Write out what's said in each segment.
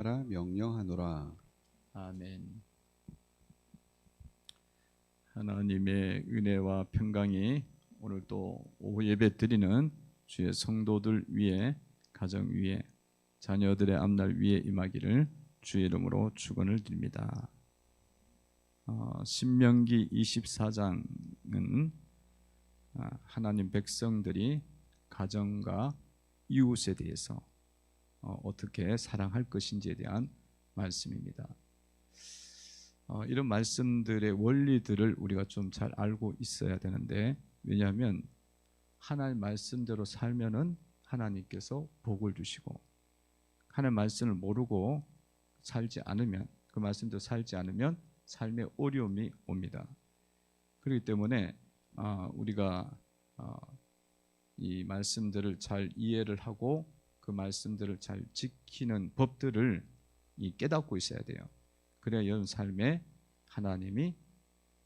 하라 명령하노라. 아멘. 하나님의 은혜와 평강이 오늘 또 오후 예배 드리는 주의 성도들 위에, 가정 위에, 자녀들의 앞날 위에 임하기를 주의 이름으로 축원을 드립니다. 신명기 24장은 하나님 백성들이 가정과 이웃에 대해서 어떻게 사랑할 것인지에 대한 말씀입니다. 이런 말씀들의 원리들을 우리가 좀 잘 알고 있어야 되는데, 왜냐하면 하나님 말씀대로 살면은 하나님께서 복을 주시고, 하나님 말씀을 모르고 살지 않으면, 그 말씀대로 살지 않으면 삶에 어려움이 옵니다. 그렇기 때문에 우리가 이 말씀들을 잘 이해를 하고 그 말씀들을 잘 지키는 법들을 깨닫고 있어야 돼요. 그래야 여러분 삶에 하나님이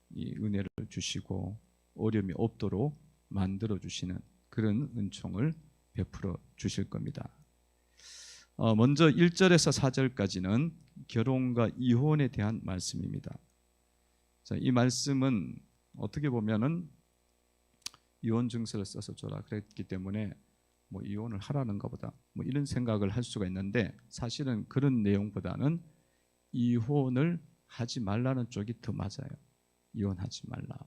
이 은혜를 주시고 어려움이 없도록 만들어 주시는 그런 은총을 베풀어 주실 겁니다. 먼저 1절에서 4절까지는 결혼과 이혼에 대한 말씀입니다. 자, 이 말씀은 어떻게 보면은 이혼 증서를 써서 줘라 그랬기 때문에 뭐 이혼을 하라는가 보다 뭐 이런 생각을 할 수가 있는데, 사실은 그런 내용보다는 이혼을 하지 말라는 쪽이 더 맞아요. 이혼하지 말라.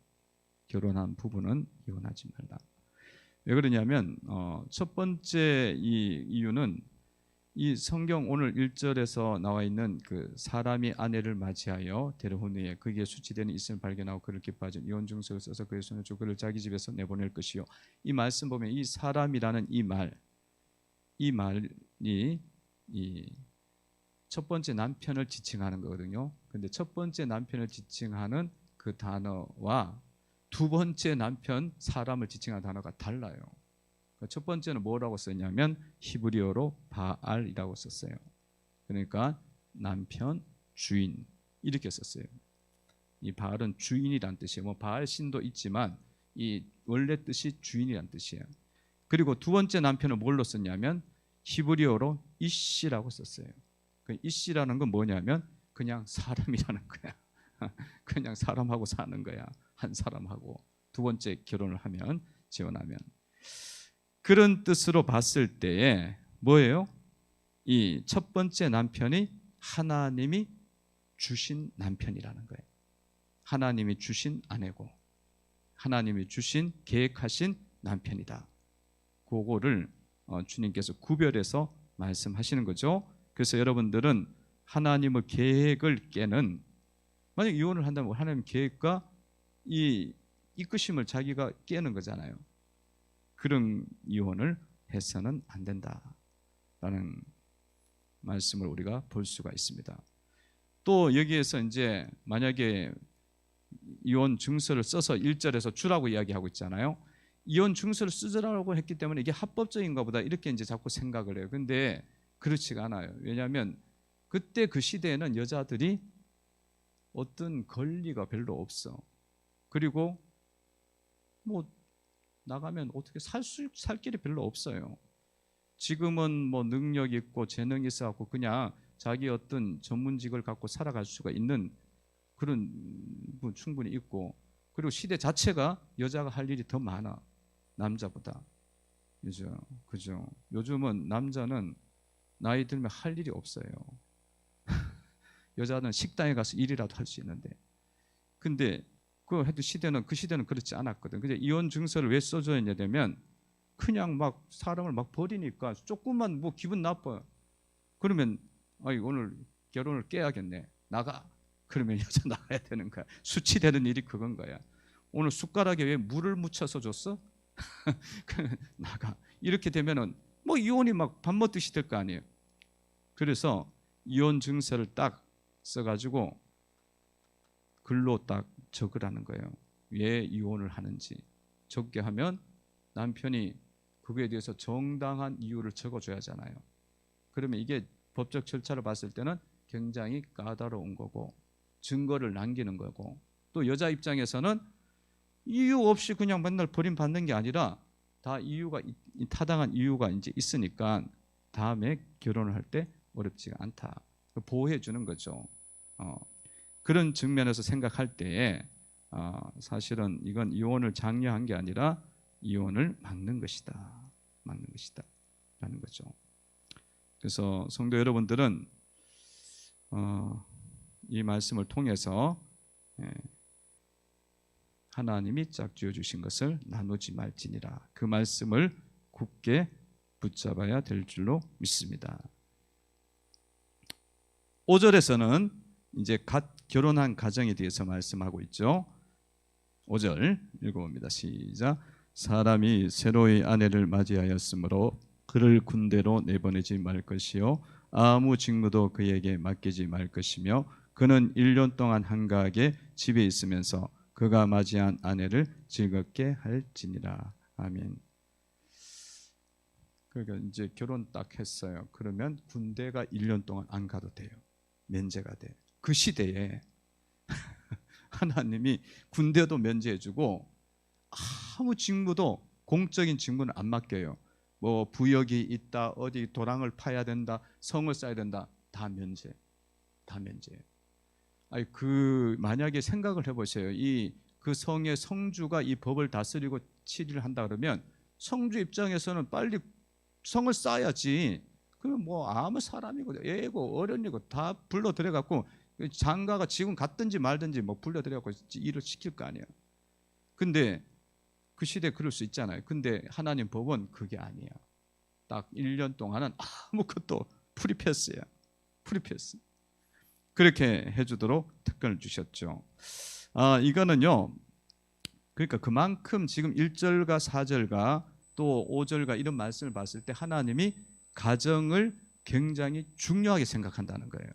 결혼한 부부는 이혼하지 말라. 왜 그러냐면 첫 번째 이유는 이 성경 오늘 1절에서 나와 있는 그 사람이 아내를 맞이하여 데려온 후에 그에게 수치되는 있음을 발견하고 그를 기뻐하지 이혼 증서를 써서 그의 손에 주고 그를 자기 집에서 내보낼 것이요. 이 말씀 보면 이 사람이라는 이 말이 첫 번째 남편을 지칭하는 거거든요. 근데 첫 번째 남편을 지칭하는 그 단어와 두 번째 남편 사람을 지칭하는 단어가 달라요. 첫 번째는 뭐라고 썼냐면 히브리어로 바알이라고 썼어요. 그러니까 남편, 주인 이렇게 썼어요. 이 바알은 주인이란 뜻이에요. 뭐 바알 신도 있지만 이 원래 뜻이 주인이란 뜻이에요. 그리고 두 번째 남편을 뭘로 썼냐면 히브리어로 이시라고 썼어요. 그 이시라는 건 뭐냐면 그냥 사람이라는 거야. 그냥 사람하고 사는 거야. 한 사람하고 두 번째 결혼을 하면, 재혼하면. 그런 뜻으로 봤을 때에 뭐예요? 이 첫 번째 남편이 하나님이 주신 남편이라는 거예요. 하나님이 주신 아내고 하나님이 주신 계획하신 남편이다. 그거를 주님께서 구별해서 말씀하시는 거죠. 그래서 여러분들은 하나님의 계획을 깨는, 만약 이혼을 한다면 하나님 계획과 이 이끄심을 자기가 깨는 거잖아요. 그런 이혼을 해서는 안 된다라는 말씀을 우리가 볼 수가 있습니다. 또 여기에서 이제 만약에 이혼 증서를 써서 1절에서 주라고 이야기하고 있잖아요. 이혼 증서를 쓰라고 했기 때문에 이게 합법적인가 보다 이렇게 이제 자꾸 생각을 해요. 근데 그렇지가 않아요. 왜냐하면 그때 그 시대에는 여자들이 어떤 권리가 별로 없어. 그리고 뭐 나가면 어떻게 살 길이 별로 없어요. 지금은 뭐 능력 있고 재능이 있어갖고 그냥 자기 어떤 전문직을 갖고 살아갈 수가 있는 그런 분 충분히 있고, 그리고 시대 자체가 여자가 할 일이 더 많아, 남자보다. 그죠? 요즘은 남자는 나이 들면 할 일이 없어요. 여자는 식당에 가서 일이라도 할 수 있는데. 근데 그 시대는 그렇지 않았거든. 근데 이혼 증서를 왜 써줘야 되냐면 그냥 막 사람을 막 버리니까 조금만 뭐 기분 나빠. 그러면 오늘 결혼을 깨야겠네. 나가. 그러면 여자 나가야 되는 거야. 수치되는 일이 그건 거야. 오늘 숟가락에 왜 물을 묻혀서 줬어? 나가. 이렇게 되면은 뭐 이혼이 막 밥 먹듯이 될 거 아니에요. 그래서 이혼 증서를 딱 써가지고 글로 딱 적으라는 거예요. 왜 이혼을 하는지 적게 하면 남편이 그거에 대해서 정당한 이유를 적어줘야 하잖아요. 그러면 이게 법적 절차를 봤을 때는 굉장히 까다로운 거고 증거를 남기는 거고, 또 여자 입장에서는 이유 없이 그냥 맨날 버림받는 게 아니라 다 이유가 타당한 이유가 이제 있으니까 다음에 결혼을 할 때 어렵지가 않다. 보호해 주는 거죠. 그런 측면에서 생각할 때에 사실은 이건 이혼을 장려한 게 아니라 이혼을 막는 것이다. 막는 것이다. 라는 거죠. 그래서 성도 여러분들은 이 말씀을 통해서 하나님이 짝지어 주신 것을 나누지 말지니라. 그 말씀을 굳게 붙잡아야 될 줄로 믿습니다. 5절에서는 이제 갓 결혼한 가정에 대해서 말씀하고 있죠. 5절 읽어봅니다. 시작. 사람이 새로이 아내를 맞이하였으므로 그를 군대로 내보내지 말 것이요 아무 직무도 그에게 맡기지 말 것이며 그는 1년 동안 한가하게 집에 있으면서 그가 맞이한 아내를 즐겁게 할지니라. 아멘. 그러니까 이제 결혼 딱 했어요. 그러면 군대가 1년 동안 안 가도 돼요. 면제가 돼. 그 시대에 하나님이 군대도 면제해주고 아무 직무도 공적인 직무는 안 맡겨요. 뭐 부역이 있다, 어디 도랑을 파야 된다, 성을 쌓아야 된다, 다 면제, 다 면제. 아니 그 만약에 생각을 해보세요. 그 성의 성주가 이 법을 다스리고 치리를 한다 그러면 성주 입장에서는 빨리 성을 쌓아야지. 그럼 뭐 아무 사람이고 애고 어른이고 다 불러 들여갖고 장가가 지금 갔든지 말든지 뭐 불러 들여갖고 일을 시킬 거 아니에요. 근데 그 시대에 그럴 수 있잖아요. 근데 하나님 법은 그게 아니에요. 딱 1년 동안은 아무것도 프리패스야. 프리패스. 그렇게 해주도록 특권을 주셨죠. 이거는요. 그러니까 그만큼 지금 1절과 4절과 또 5절과 이런 말씀을 봤을 때 하나님이 가정을 굉장히 중요하게 생각한다는 거예요.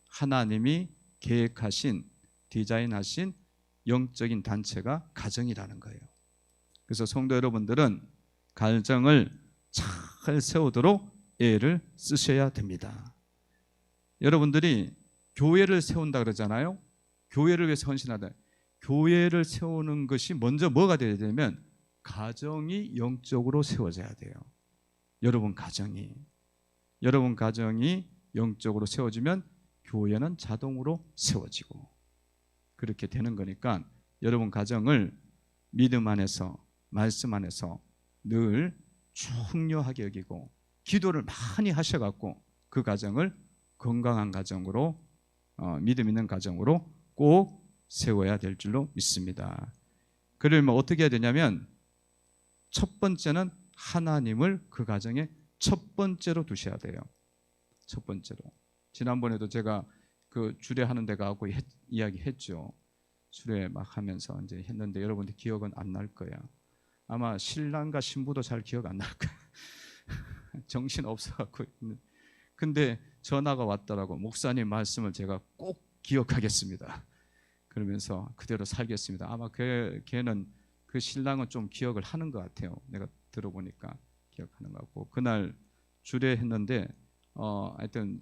하나님이 계획하신, 디자인하신 영적인 단체가 가정이라는 거예요. 그래서 성도 여러분들은 가정을 잘 세우도록 애를 쓰셔야 됩니다. 여러분들이 교회를 세운다 그러잖아요. 교회를 위해서 헌신하다. 교회를 세우는 것이 먼저 뭐가 되어야 되냐면 가정이 영적으로 세워져야 돼요. 여러분 가정이 영적으로 세워지면 교회는 자동으로 세워지고 그렇게 되는 거니까 여러분 가정을 믿음 안에서 말씀 안에서 늘 중요하게 여기고 기도를 많이 하셔갖고 그 가정을 건강한 가정으로 믿음 있는 가정으로 꼭 세워야 될 줄로 믿습니다. 그러면 어떻게 해야 되냐면 첫 번째는 하나님을 그 가정에 첫 번째로 두셔야 돼요. 첫 번째로. 지난번에도 제가 그 주례하는 데 가고 이야기했죠. 주례 막 하면서 이제 했는데 여러분들 기억은 안 날 거야. 아마 신랑과 신부도 잘 기억 안 날 거야. 정신 없어갖고. 근데 전화가 왔더라고. 목사님 말씀을 제가 꼭 기억하겠습니다. 그러면서 그대로 살겠습니다. 아마 걔는 그 신랑은 좀 기억을 하는 것 같아요. 내가 들어보니까 기억하는 것 같고 그날 주례했는데 하여튼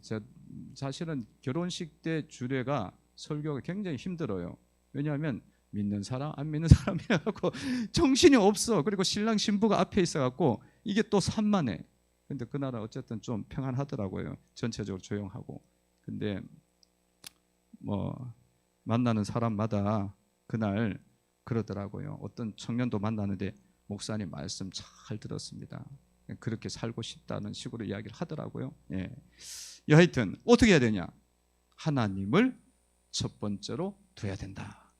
사실은 결혼식 때 주례가 설교가 굉장히 힘들어요. 왜냐하면 믿는 사람 안 믿는 사람이라고 정신이 없어. 그리고 신랑 신부가 앞에 있어갖고 이게 또 산만해. 근데 그날은 어쨌든 좀 평안하더라고요. 전체적으로 조용하고. 근데 뭐 만나는 사람마다 그날 그러더라고요. 어떤 청년도 만나는데 목사님 말씀 잘 들었습니다. 그렇게 살고 싶다는 식으로 이야기를 하더라고요. 예. 하여튼 어떻게 해야 되냐? 하나님을 첫 번째로 둬야 된다.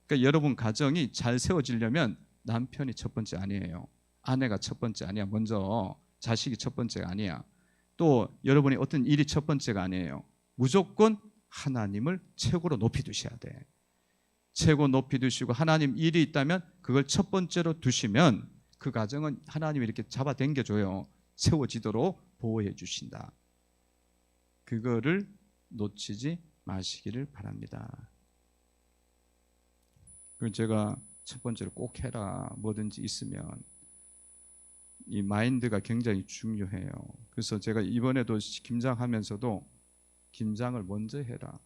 그러니까 여러분 가정이 잘 세워지려면 남편이 첫 번째 아니에요. 아내가 첫 번째 아니야. 먼저 자식이 첫 번째가 아니야. 또 여러분이 어떤 일이 첫 번째가 아니에요. 무조건 하나님을 최고로 높이 두셔야 돼. 최고 높이 두시고 하나님 일이 있다면 그걸 첫 번째로 두시면 그 가정은 하나님이 이렇게 잡아당겨줘요. 세워지도록 보호해 주신다. 그거를 놓치지 마시기를 바랍니다. 그럼 제가 첫 번째로 꼭 해라. 뭐든지 있으면 이 마인드가 굉장히 중요해요. 그래서 제가 이번에도 김장하면서도 김장을 먼저 해라.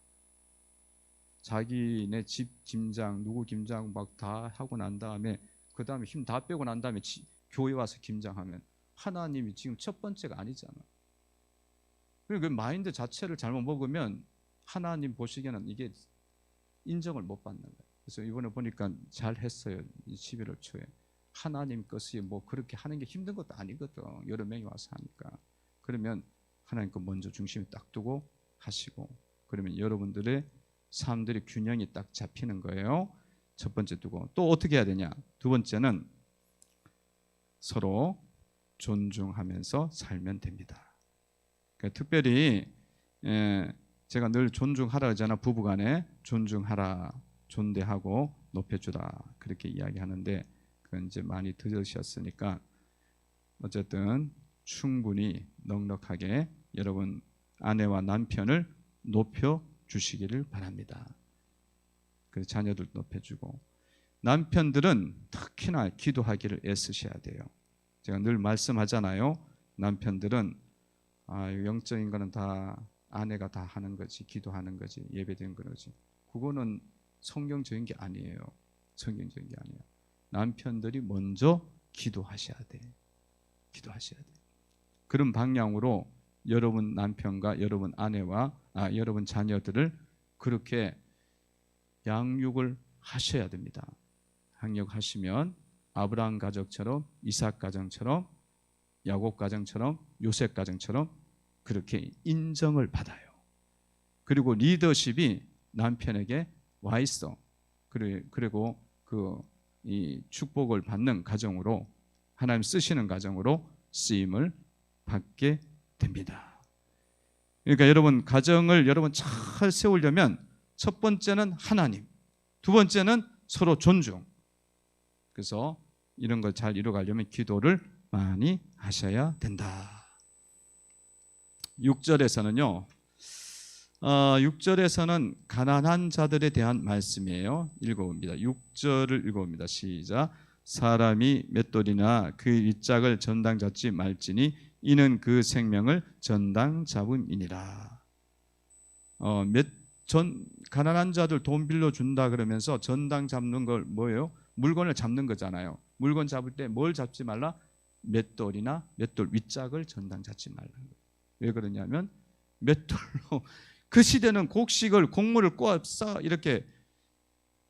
자기네 집 김장, 누구 김장 막 다 하고 난 다음에 그 다음에 힘 다 빼고 난 다음에 교회 와서 김장하면 하나님이 지금 첫 번째가 아니잖아. 그리고 그 마인드 자체를 잘못 먹으면 하나님 보시기에는 이게 인정을 못 받는 거예요. 그래서 이번에 보니까 잘 했어요. 11월 초에 하나님 것이 뭐 그렇게 하는 게 힘든 것도 아니거든. 여러 명이 와서 하니까. 그러면 하나님 거 먼저 중심에 딱 두고 하시고, 그러면 여러분들의 삶들의 균형이 딱 잡히는 거예요. 첫 번째 두고 또 어떻게 해야 되냐? 두 번째는 서로 존중하면서 살면 됩니다. 그러니까 특별히 제가 늘 존중하라 하잖아. 부부간에 존중하라, 존대하고 높여주라 그렇게 이야기하는데 그건 이제 많이 들으셨으니까 어쨌든 충분히 넉넉하게 여러분 아내와 남편을 높여주시기를 바랍니다. 그 자녀들 높여주고, 남편들은 특히나 기도하기를 애쓰셔야 돼요. 제가 늘 말씀하잖아요. 남편들은 영적인 거는 다 아내가 다 하는 거지, 기도하는 거지, 예배드리는 거지. 그거는 성경적인 게 아니에요. 성경적인 게 아니에요. 남편들이 먼저 기도하셔야 돼. 기도하셔야 돼. 그런 방향으로 여러분 남편과 여러분 아내와 여러분 자녀들을 그렇게 양육을 하셔야 됩니다. 양육하시면 아브라함 가정처럼, 이삭 가정처럼, 야곱 가정처럼, 요셉 가정처럼 그렇게 인정을 받아요. 그리고 리더십이 남편에게 와 있어. 그리고 이 축복을 받는 가정으로, 하나님 쓰시는 가정으로 쓰임을 받게 됩니다. 그러니까 여러분 가정을 여러분 잘 세우려면 첫 번째는 하나님, 두 번째는 서로 존중. 그래서 이런 걸 잘 이루어가려면 기도를 많이 하셔야 된다. 6절에서는요. 6절에서는 가난한 자들에 대한 말씀이에요. 읽어봅니다. 6절을 읽어봅니다. 시작. 사람이 맷돌이나 그 윗짝을 전당 잡지 말지니 이는 그 생명을 전당 잡음이니라. 가난한 자들 돈 빌려준다 그러면서 전당 잡는 걸 뭐예요? 물건을 잡는 거잖아요. 물건 잡을 때 뭘 잡지 말라? 맷돌이나 맷돌 윗짝을 전당 잡지 말라는 거예요. 왜 그러냐면 맷돌로 그 시대는 곡물을 꼬아서 이렇게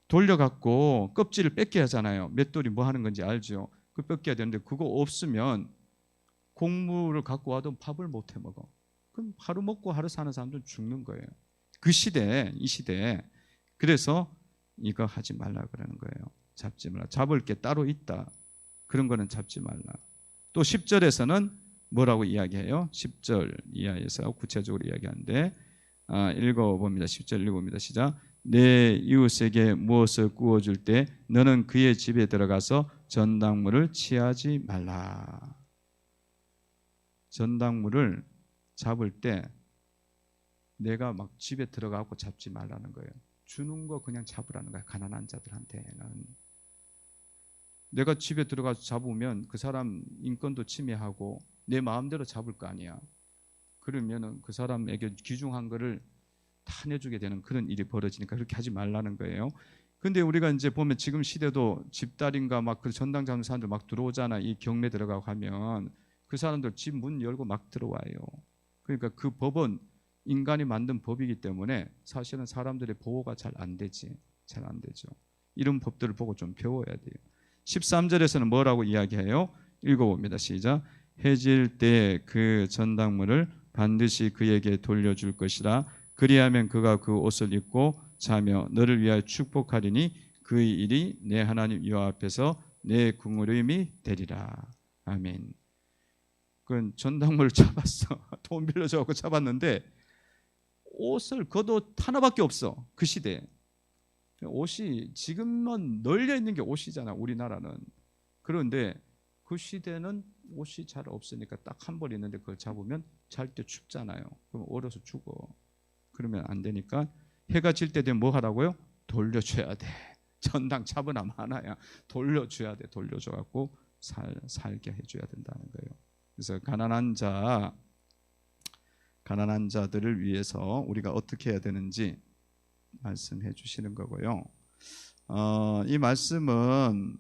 돌려갖고 껍질을 뺏게 하잖아요. 맷돌이 뭐 하는 건지 알죠? 그 뺏겨야 되는데 그거 없으면 곡물을 갖고 와도 밥을 못 해 먹어. 그럼 하루 먹고 하루 사는 사람들은 죽는 거예요. 그 시대에, 이 시대에. 그래서 이거 하지 말라 그러는 거예요. 잡지 말라. 잡을 게 따로 있다. 그런 거는 잡지 말라. 또 10절에서는 뭐라고 이야기해요? 10절 이하에서 구체적으로 이야기하는데 읽어봅니다. 10절 읽어봅니다. 시작. 내 이웃에게 무엇을 구워줄 때 너는 그의 집에 들어가서 전당물을 취하지 말라. 전당물을 잡을 때 내가 막 집에 들어가고 잡지 말라는 거예요. 주는 거 그냥 잡으라는 거예요. 가난한 자들한테는. 내가 집에 들어가서 잡으면 그 사람 인권도 침해하고 내 마음대로 잡을 거 아니야. 그러면은 그 사람에게 귀중한 거를 다 내주게 되는 그런 일이 벌어지니까 그렇게 하지 말라는 거예요. 근데 우리가 이제 보면 지금 시대도 집딸인가 막 그 전당 잡는 사람들 막 들어오잖아. 이 경매 들어가고 하면 그 사람들 집 문 열고 막 들어와요. 그러니까 그 법은 인간이 만든 법이기 때문에 사실은 사람들의 보호가 잘 안 되지. 잘 안 되죠. 이런 법들을 보고 좀 배워야 돼요. 13절에서는 뭐라고 이야기해요? 읽어봅니다. 시작. 해질 때 그 전당물을 반드시 그에게 돌려줄 것이라. 그리하면 그가 그 옷을 입고 자며 너를 위하여 축복하리니 그의 일이 내 하나님 여호와 앞에서 내 긍휼임이 되리라. 아멘. 그건 전당물을 잡았어. 돈 빌려줘서 잡았는데 옷을 겉옷 하나밖에 없어. 그 시대에. 옷이 지금은 널려 있는 게 옷이잖아. 우리나라는. 그런데 그 시대는 옷이 잘 없으니까 딱 한 벌 있는데 그걸 잡으면 잘 때 춥잖아요. 그럼 얼어서 죽어. 그러면 안 되니까 해가 질 때 되면 뭐 하라고요? 돌려줘야 돼. 전당 잡으나 마나야 돌려줘야 돼. 돌려줘갖고 살게 해줘야 된다는 거예요. 그래서 가난한 자들을 위해서 우리가 어떻게 해야 되는지 말씀해 주시는 거고요. 이 말씀은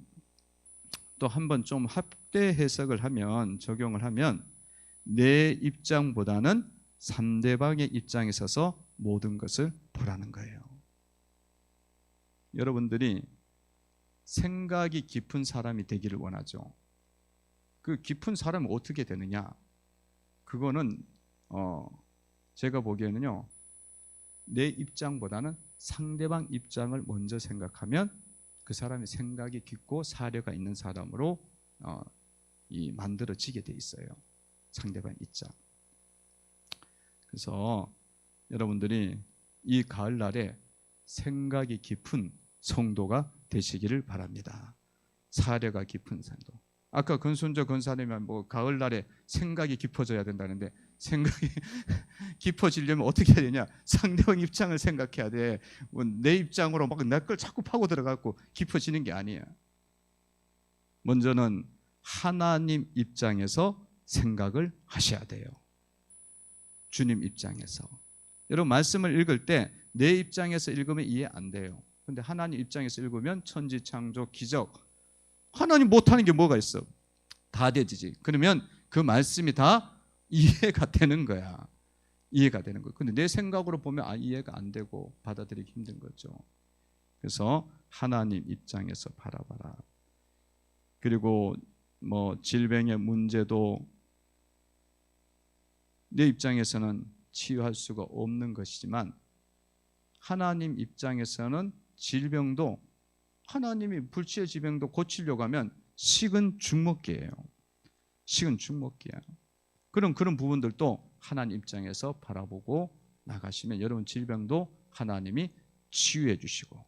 또 한번 좀 확대 해석을 하면, 적용을 하면 내 입장보다는 상대방의 입장에 서서 모든 것을 보라는 거예요. 여러분들이 생각이 깊은 사람이 되기를 원하죠. 그 깊은 사람은 어떻게 되느냐? 그거는 제가 보기에는요, 내 입장보다는 상대방 입장을 먼저 생각하면 그 사람이 생각이 깊고 사려가 있는 사람으로 만들어지게 돼 있어요. 상대방 입장. 그래서 여러분들이 이 가을날에 생각이 깊은 성도가 되시기를 바랍니다. 사려가 깊은 성도. 아까 권순저 권사님은 뭐 가을날에 생각이 깊어져야 된다는데, 생각이 깊어지려면 어떻게 해야 되냐? 상대방 입장을 생각해야 돼. 내 입장으로 막 내 걸 자꾸 파고 들어가고 깊어지는 게 아니야. 먼저는 하나님 입장에서 생각을 하셔야 돼요. 주님 입장에서. 여러분, 말씀을 읽을 때 내 입장에서 읽으면 이해 안 돼요. 근데 하나님 입장에서 읽으면 천지 창조 기적, 하나님 못하는 게 뭐가 있어? 다 되지. 그러면 그 말씀이 다 이해가 되는 거야. 이해가 되는 거야. 근데 내 생각으로 보면 이해가 안 되고 받아들이기 힘든 거죠. 그래서 하나님 입장에서 바라봐라. 그리고 뭐 질병의 문제도 내 입장에서는 치유할 수가 없는 것이지만, 하나님 입장에서는 질병도, 하나님이 불치의 질병도 고치려고 하면 식은 죽먹기예요. 식은 죽먹기야. 그런 부분들도 하나님 입장에서 바라보고 나가시면 여러분 질병도 하나님이 치유해 주시고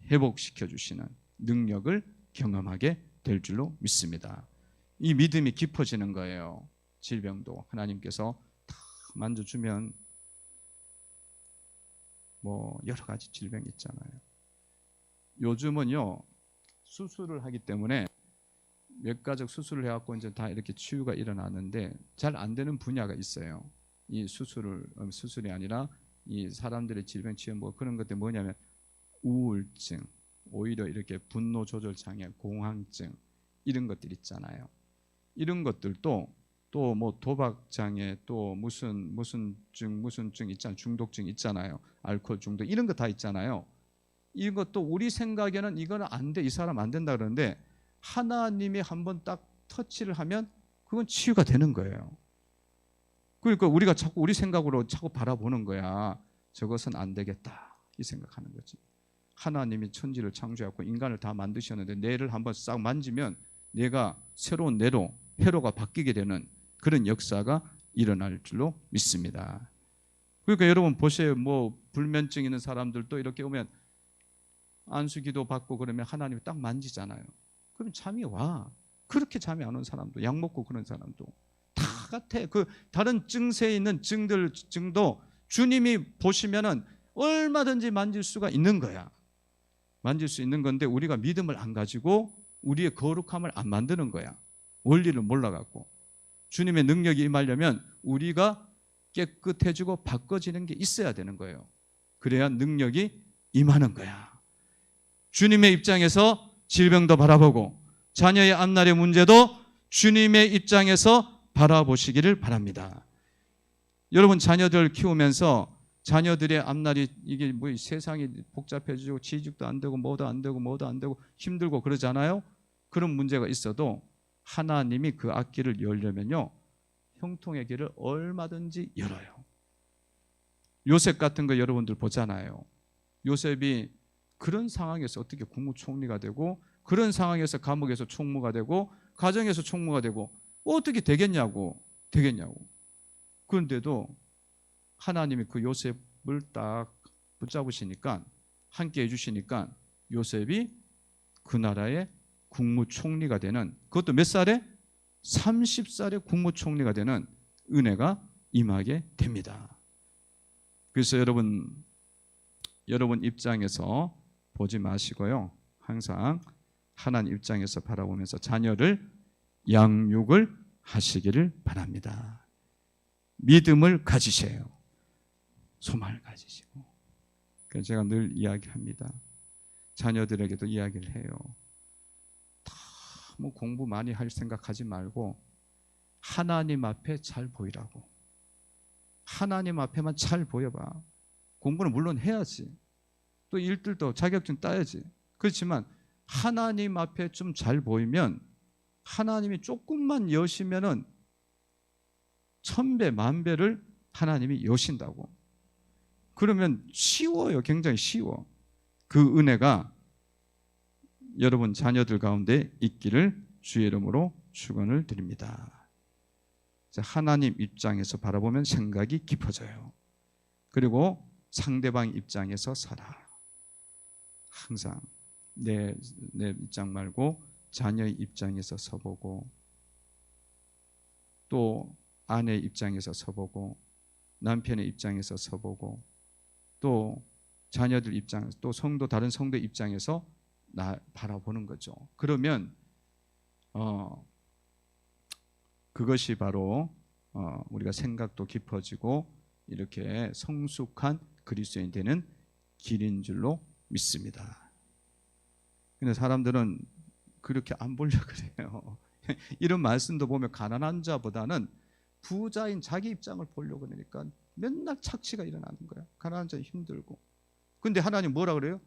회복시켜 주시는 능력을 경험하게 될 줄로 믿습니다. 이 믿음이 깊어지는 거예요. 질병도 하나님께서 다 만져주면, 뭐 여러 가지 질병이 있잖아요. 요즘은요, 수술을 하기 때문에 외과적 수술을 해갖고 이제 다 이렇게 치유가 일어나는데 잘 안 되는 분야가 있어요. 이 수술이 아니라 이 사람들의 질병 치유 뭐 그런 것들 뭐냐면 우울증, 오히려 이렇게 분노 조절 장애, 공황증 이런 것들 있잖아요. 이런 것들도 또 뭐 도박 장애, 또 무슨 증 있잖아요. 중독증 있잖아요. 알코올 중독 이런 거 다 있잖아요. 이것도 우리 생각에는 이거는 안 돼, 이 사람 안 된다 그러는데 하나님이 한번 딱 터치를 하면 그건 치유가 되는 거예요. 그러니까 우리가 자꾸 우리 생각으로 자꾸 바라보는 거야. 저것은 안 되겠다 이 생각하는 거지. 하나님이 천지를 창조하고 인간을 다 만드셨는데 뇌를 한번 싹 만지면 뇌가 새로운 뇌로 회로가 바뀌게 되는 그런 역사가 일어날 줄로 믿습니다. 그러니까 여러분 보세요. 뭐 불면증 있는 사람들도 이렇게 오면 안수기도 받고 그러면 하나님이 딱 만지잖아요. 그럼 잠이 와. 그렇게 잠이 안 오는 사람도, 약 먹고 그런 사람도 다 같아. 그 다른 증세에 있는 증도 주님이 보시면은 얼마든지 만질 수가 있는 거야. 만질 수 있는 건데 우리가 믿음을 안 가지고 우리의 거룩함을 안 만드는 거야. 원리를 몰라갖고. 주님의 능력이 임하려면 우리가 깨끗해지고 바꿔지는 게 있어야 되는 거예요. 그래야 능력이 임하는 거야. 주님의 입장에서 질병도 바라보고 자녀의 앞날의 문제도 주님의 입장에서 바라보시기를 바랍니다. 여러분 자녀들 키우면서 자녀들의 앞날이 이게 뭐 세상이 복잡해지고 취직도 안 되고 뭐도 안 되고 힘들고 그러잖아요. 그런 문제가 있어도 하나님이 그 앞길을 열려면요, 형통의 길을 얼마든지 열어요. 요셉 같은 거 여러분들 보잖아요. 요셉이 그런 상황에서 어떻게 국무총리가 되고 그런 상황에서 감옥에서 총무가 되고 가정에서 총무가 되고 어떻게 되겠냐고. 그런데도 하나님이 그 요셉을 딱 붙잡으시니까, 함께 해주시니까 요셉이 그 나라의 국무총리가 되는, 그것도 몇 살에? 30살에 국무총리가 되는 은혜가 임하게 됩니다. 그래서 여러분 입장에서 보지 마시고요, 항상 하나님 입장에서 바라보면서 자녀를 양육을 하시기를 바랍니다. 믿음을 가지세요. 소망을 가지시고. 그래서 제가 늘 이야기합니다. 자녀들에게도 이야기를 해요. 다 뭐 공부 많이 할 생각하지 말고 하나님 앞에 잘 보이라고. 하나님 앞에만 잘 보여봐. 공부는 물론 해야지. 또 일들도 자격증 따야지. 그렇지만 하나님 앞에 좀 잘 보이면 하나님이 조금만 여시면은 1000배, 10,000배를 하나님이 여신다고. 그러면 쉬워요. 굉장히 쉬워. 그 은혜가 여러분 자녀들 가운데 있기를 주의 이름으로 축원을 드립니다. 하나님 입장에서 바라보면 생각이 깊어져요. 그리고 상대방 입장에서 살아. 항상 내 입장 말고 자녀의 입장에서 서보고, 또 아내의 입장에서 서보고, 남편의 입장에서 서보고, 또 자녀들 입장, 또 다른 성도 입장에서 바라보는 거죠. 그러면 그것이 바로 우리가 생각도 깊어지고 이렇게 성숙한 그리스도인이 되는 길인 줄로 믿습니다. 근데 사람들은 그렇게 안 보려고 그래요. 이런 말씀도 보면 가난한 자보다는 부자인 자기 입장을 보려고 그러니까 맨날 착취가 일어나는 거야. 가난한 자 힘들고. 근데 하나님 뭐라 그래요?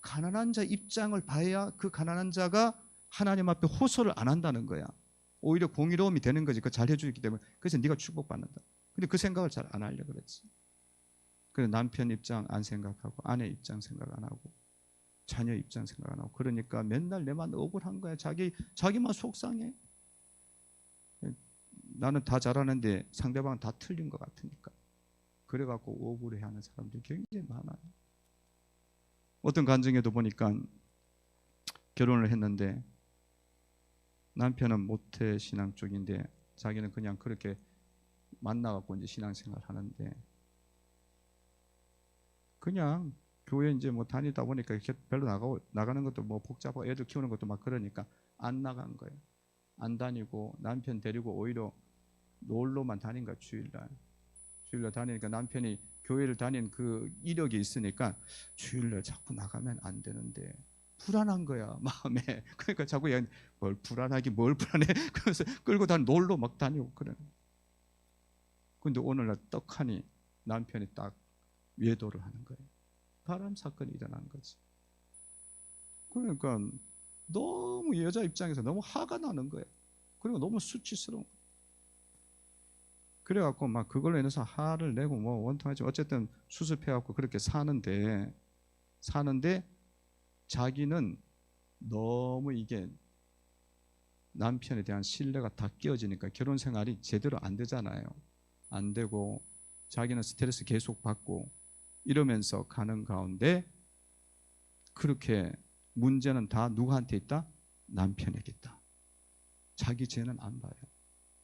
가난한 자 입장을 봐야 그 가난한 자가 하나님 앞에 호소를 안 한다는 거야. 오히려 공의로움이 되는 거지. 그거 잘 해주기 때문에. 그래서 네가 축복받는다. 근데 그 생각을 잘 안 하려고 그랬지. 그래서 남편 입장 안 생각하고, 아내 입장 생각 안 하고, 자녀 입장 생각 안 하고, 그러니까 맨날 내만 억울한 거야. 자기만 속상해. 나는 다 잘하는데 상대방은 다 틀린 것 같으니까. 그래갖고 억울해하는 사람들이 굉장히 많아요. 어떤 가정에도 보니까 결혼을 했는데 남편은 모태 신앙 쪽인데 자기는 그냥 그렇게 만나갖고 이제 신앙생활 하는데, 그냥 교회 이제 뭐 다니다 보니까 별로 나가는 것도 뭐 복잡하고 애들 키우는 것도 막 그러니까 안 나간 거예요. 안 다니고 남편 데리고 오히려 놀러만 다닌 거야. 주일날 다니니까 남편이 교회를 다니는 그 이력이 있으니까 주일날 자꾸 나가면 안 되는데 불안한 거야, 마음에. 그러니까 자꾸 뭘 불안하기 뭘 불안해. 그래서 끌고 놀러 막 다니고 그래. 근데 오늘날 떡하니 남편이 딱 외도를 하는 거예요. 바람 사건이 일어난 거지. 그러니까 너무 여자 입장에서 너무 화가 나는 거예요. 그리고 너무 수치스러운 거예요. 그래갖고 막 그걸로 인해서 화를 내고 뭐 원통하지. 어쨌든 수습해갖고 그렇게 사는데 자기는 너무 이게 남편에 대한 신뢰가 다 깨어지니까 결혼 생활이 제대로 안 되잖아요. 안 되고 자기는 스트레스 계속 받고 이러면서 가는 가운데 그렇게 문제는 다 누구한테 있다? 남편에게 있다. 자기 죄는 안 봐요.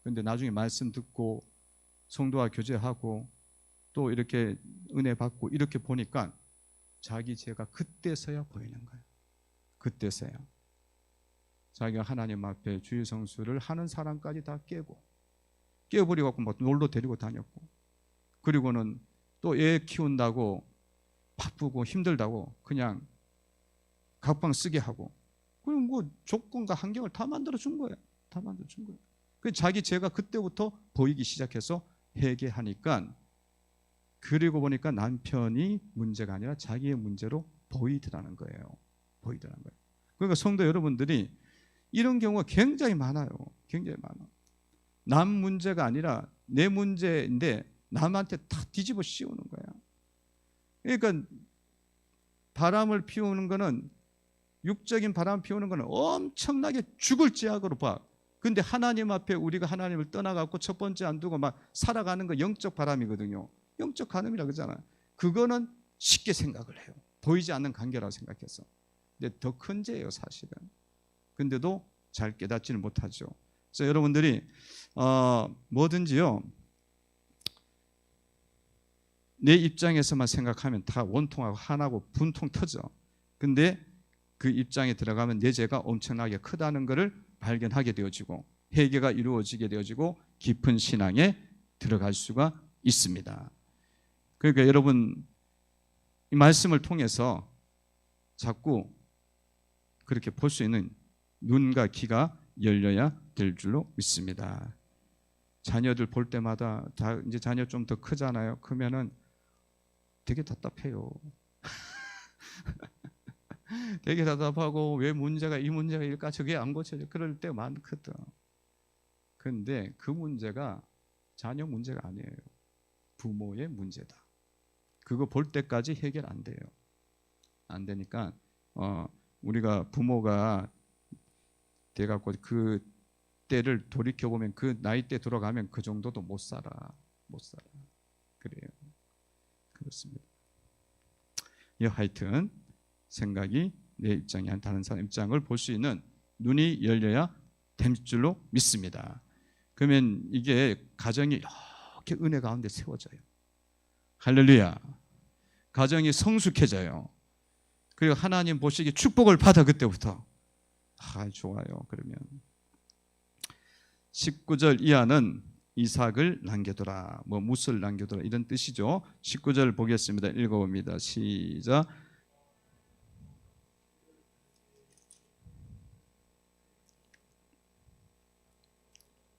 근데 나중에 말씀 듣고 성도와 교제하고 또 이렇게 은혜 받고 이렇게 보니까 자기 죄가 그때서야 보이는 거예요. 그때서야. 자기가 하나님 앞에 주일 성수를 하는 사람까지 다 깨버리고 막 놀러 데리고 다녔고, 그리고는 또 애 키운다고 바쁘고 힘들다고 그냥 각방 쓰게 하고, 그리고 뭐 조건과 환경을 다 만들어 준 거예요. 다 만들어 준 거예요. 그 자기 죄가 그때부터 보이기 시작해서 회개하니까, 그리고 보니까 남편이 문제가 아니라 자기의 문제로 보이더라는 거예요. 그러니까 성도 여러분들이 이런 경우가 굉장히 많아요. 굉장히 많아. 남 문제가 아니라 내 문제인데 남한테 다 뒤집어 씌우는 거야. 그러니까 바람을 피우는 거는, 육적인 바람 피우는 거는 엄청나게 죽을 죄악으로 봐. 근데 하나님 앞에 우리가 하나님을 떠나갖고 첫 번째 안 두고 막 살아가는 거 영적 바람이거든요. 영적 간음이라고 그러잖아요. 그거는 쉽게 생각을 해요. 보이지 않는 관계라고 생각해서. 근데 더 큰 죄예요, 사실은. 근데도 잘 깨닫지는 못하죠. 그래서 여러분들이 뭐든지요, 내 입장에서만 생각하면 다 원통하고 화나고 분통 터져. 근데 그 입장에 들어가면 내 죄가 엄청나게 크다는 것을 발견하게 되어지고 회개가 이루어지게 되어지고 깊은 신앙에 들어갈 수가 있습니다. 그러니까 여러분 이 말씀을 통해서 자꾸 그렇게 볼 수 있는 눈과 귀가 열려야 될 줄로 믿습니다. 자녀들 볼 때마다 이제 자녀 좀 더 크잖아요. 크면은 되게 답답해요. 되게 답답하고 왜 문제가 이 문제가 일까 저게 안 고쳐져 그럴 때 많거든. 그런데 그 문제가 자녀 문제가 아니에요. 부모의 문제다. 그거 볼 때까지 해결 안 돼요. 안 되니까 우리가 부모가 돼갖고 그 때를 돌이켜 보면 그 나이 때 돌아가면 그 정도도 못 살아. 그래요. 그렇습니다. 하여튼 생각이 내 입장이 아닌 다른 사람 입장을 볼 수 있는 눈이 열려야 될 줄로 믿습니다. 그러면 이게 가정이 이렇게 은혜 가운데 세워져요. 할렐루야. 가정이 성숙해져요. 그리고 하나님 보시기에 축복을 받아. 그때부터 좋아요. 그러면 19절 이하는 이삭을 남겨두라, 뭇을 남겨두라 이런 뜻이죠. 19절 보겠습니다. 읽어봅니다. 시작.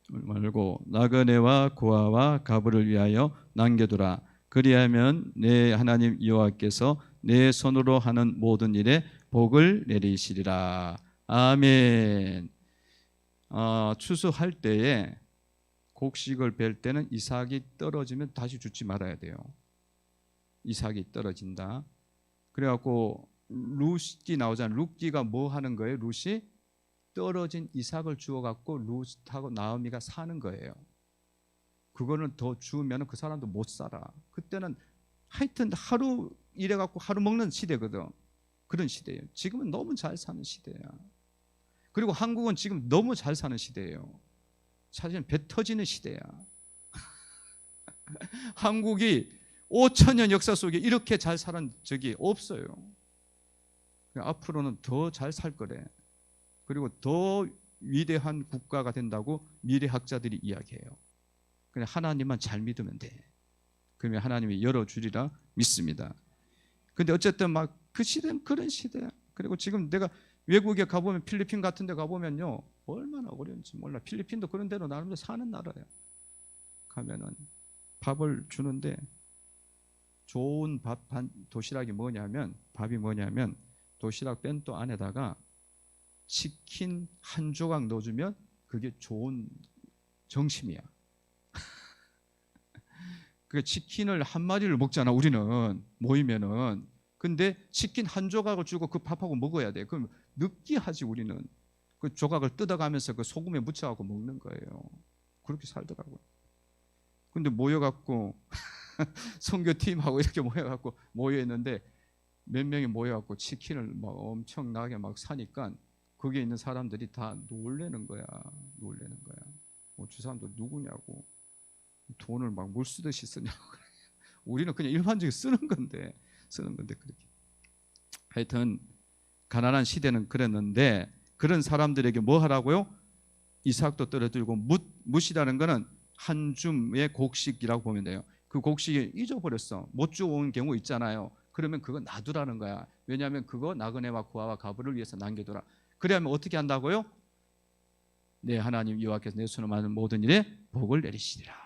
말고 나그네와 고아와 가부를 위하여 남겨두라. 그리하면 내 하나님 여호와께서 내 손으로 하는 모든 일에 복을 내리시리라. 아멘. 추수할 때에 곡식을 벨 때는 이삭이 떨어지면 다시 주지 말아야 돼요. 이삭이 떨어진다. 그래갖고 룻이 나오잖아요. 룻기가 뭐 하는 거예요? 룻이 떨어진 이삭을 주워갖고 룻하고 나오미가 사는 거예요. 그거는 더 주우면 그 사람도 못 살아. 그때는 하여튼 하루 일해갖고 하루 먹는 시대거든. 그런 시대예요. 지금은 너무 잘 사는 시대야. 그리고 한국은 지금 너무 잘 사는 시대예요. 사실은 배 터지는 시대야. 한국이 5,000년 역사 속에 이렇게 잘 살은 적이 없어요. 앞으로는 더 잘 살 거래. 그리고 더 위대한 국가가 된다고 미래학자들이 이야기해요. 그냥 하나님만 잘 믿으면 돼. 그러면 하나님이 열어주리라 믿습니다. 근데 어쨌든 막 그 시대는 그런 시대야. 그리고 지금 내가 외국에 가보면 필리핀 같은 데 가보면요 얼마나 어려운지 몰라. 필리핀도 그런 대로 나름대로 사는 나라야. 가면은 밥을 주는데 좋은 도시락이 뭐냐면 밥이 뭐냐면 도시락 벤또 안에다가 치킨 한 조각 넣어주면 그게 좋은 정심이야. 그 치킨을 한 마리를 먹잖아 우리는 모이면은. 근데 치킨 한 조각을 주고 그 밥하고 먹어야 돼. 그럼 느끼하지 우리는. 그 조각을 뜯어가면서 그 소금에 묻혀갖고 먹는 거예요. 그렇게 살더라고요. 근데 모여갖고 선교팀하고 이렇게 모여있는데 몇 명이 모여갖고 치킨을 막 엄청나게 막 사니까 거기에 있는 사람들이 다 놀래는 거야. 저 사람들 누구냐고. 돈을 막 물 쓰듯이 쓰냐고. 우리는 그냥 일반적으로 쓰는 건데 그렇게. 하여튼 가난한 시대는 그랬는데 그런 사람들에게 뭐 하라고요? 이삭도 떨어뜨리고 뭇이라는 거는 한 줌의 곡식이라고 보면 돼요. 그 곡식이 잊어버렸어. 못 주워온 경우 있잖아요. 그러면 그거 놔두라는 거야. 왜냐하면 그거 나그네와 고아와 가부를 위해서 남겨두라. 그래야면 어떻게 한다고요? 네, 하나님 여호와께서 내 손으로 만든 모든 일에 복을 내리시리라.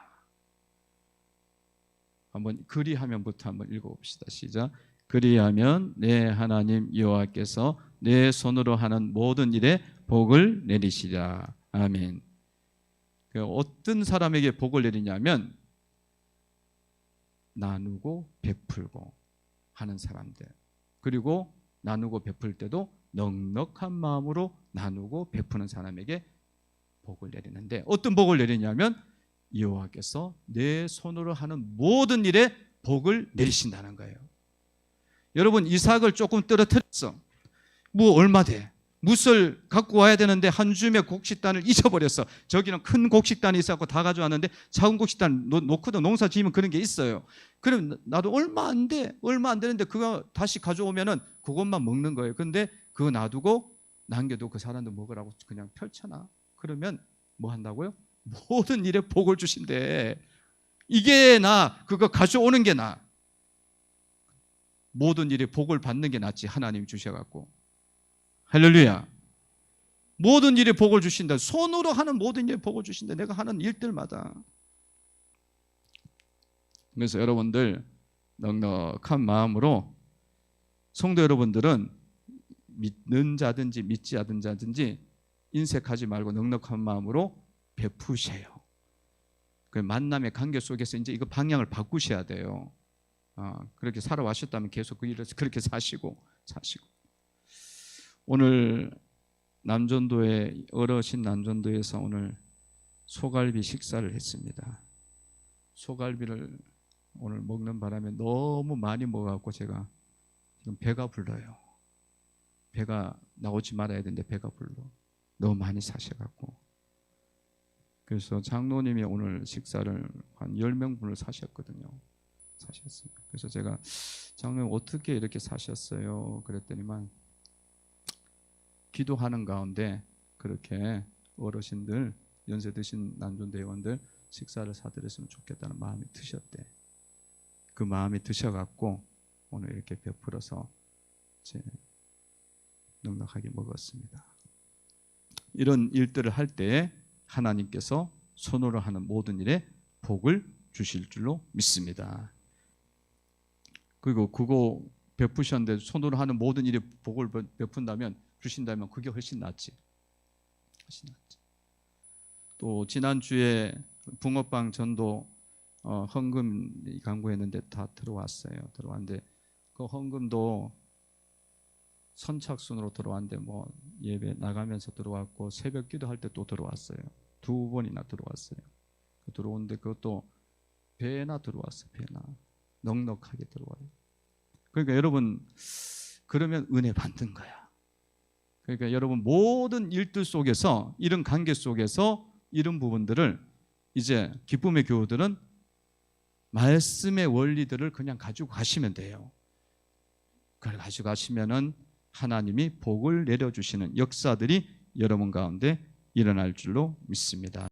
한번 그리하면부터 한번 읽어봅시다. 시작. 그리하면 내 하나님 여호와께서 내 손으로 하는 모든 일에 복을 내리시리라. 아멘. 어떤 사람에게 복을 내리냐면 나누고 베풀고 하는 사람들. 그리고 나누고 베풀 때도 넉넉한 마음으로 나누고 베푸는 사람에게 복을 내리는데 어떤 복을 내리냐면 여호와께서 내 손으로 하는 모든 일에 복을 내리신다는 거예요. 여러분 이삭을 조금 떨어뜨렸어. 뭐 얼마 돼? 뭇을 갖고 와야 되는데 한 줌의 곡식단을 잊어버렸어. 저기는 큰 곡식단이 있었고 다 가져왔는데 작은 곡식단 놓고도 농사 지으면 그런 게 있어요. 그럼 나도 얼마 안 되는데 그거 다시 가져오면은 그것만 먹는 거예요. 근데 그거 놔두고 남겨도 그 사람도 먹으라고 그냥 펼쳐놔. 그러면 뭐 한다고요? 모든 일에 복을 주신대. 이게 그거 가져오는 게 모든 일에 복을 받는 게 낫지. 하나님이 주셔갖고. 할렐루야. 모든 일에 복을 주신다. 손으로 하는 모든 일에 복을 주신다. 내가 하는 일들마다. 그래서 여러분들 넉넉한 마음으로, 성도 여러분들은 믿는 자든지 믿지 않는 자든지 인색하지 말고 넉넉한 마음으로 베푸세요. 그 만남의 관계 속에서 이제 이거 방향을 바꾸셔야 돼요. 그렇게 살아왔셨다면 계속 그 일을 그렇게 사시고. 오늘 남전도에, 어르신 남전도에서 오늘 소갈비 식사를 했습니다. 소갈비를 오늘 먹는 바람에 너무 많이 먹어갖고 제가 지금 배가 불러요. 배가 나오지 말아야 되는데 배가 불러. 너무 많이 사셔갖고. 그래서 장로님이 오늘 식사를 한 10명분을 사셨거든요. 사셨어요. 그래서 제가 장로님 어떻게 이렇게 사셨어요? 그랬더니만 기도하는 가운데 그렇게 어르신들, 연세 드신 남존대원들 식사를 사드렸으면 좋겠다는 마음이 드셨대. 그 마음이 드셔갖고 오늘 이렇게 베풀어서 이제 넉넉하게 먹었습니다. 이런 일들을 할 때에 하나님께서 손으로 하는 모든 일에 복을 주실 줄로 믿습니다. 그리고 그거 베푸셨는데 손으로 하는 모든 일에 복을 베푼다면, 주신다면 그게 훨씬 낫지. 훨씬 낫지. 또 지난주에 붕어빵 전도 헌금 강구했는데 다 들어왔어요. 들어왔는데 그 헌금도 선착순으로 들어왔는데 뭐 예배 나가면서 들어왔고 새벽 기도할 때 또 들어왔어요. 2번이나 들어왔어요. 들어오는데 그것도 배나 들어왔어요. 배나 넉넉하게 들어와요. 그러니까 여러분, 그러면 은혜 받는 거야. 그러니까 여러분 모든 일들 속에서, 이런 관계 속에서 이런 부분들을 이제 기쁨의 교우들은 말씀의 원리들을 그냥 가지고 가시면 돼요. 그걸 가지고 가시면은 하나님이 복을 내려주시는 역사들이 여러분 가운데 일어날 줄로 믿습니다.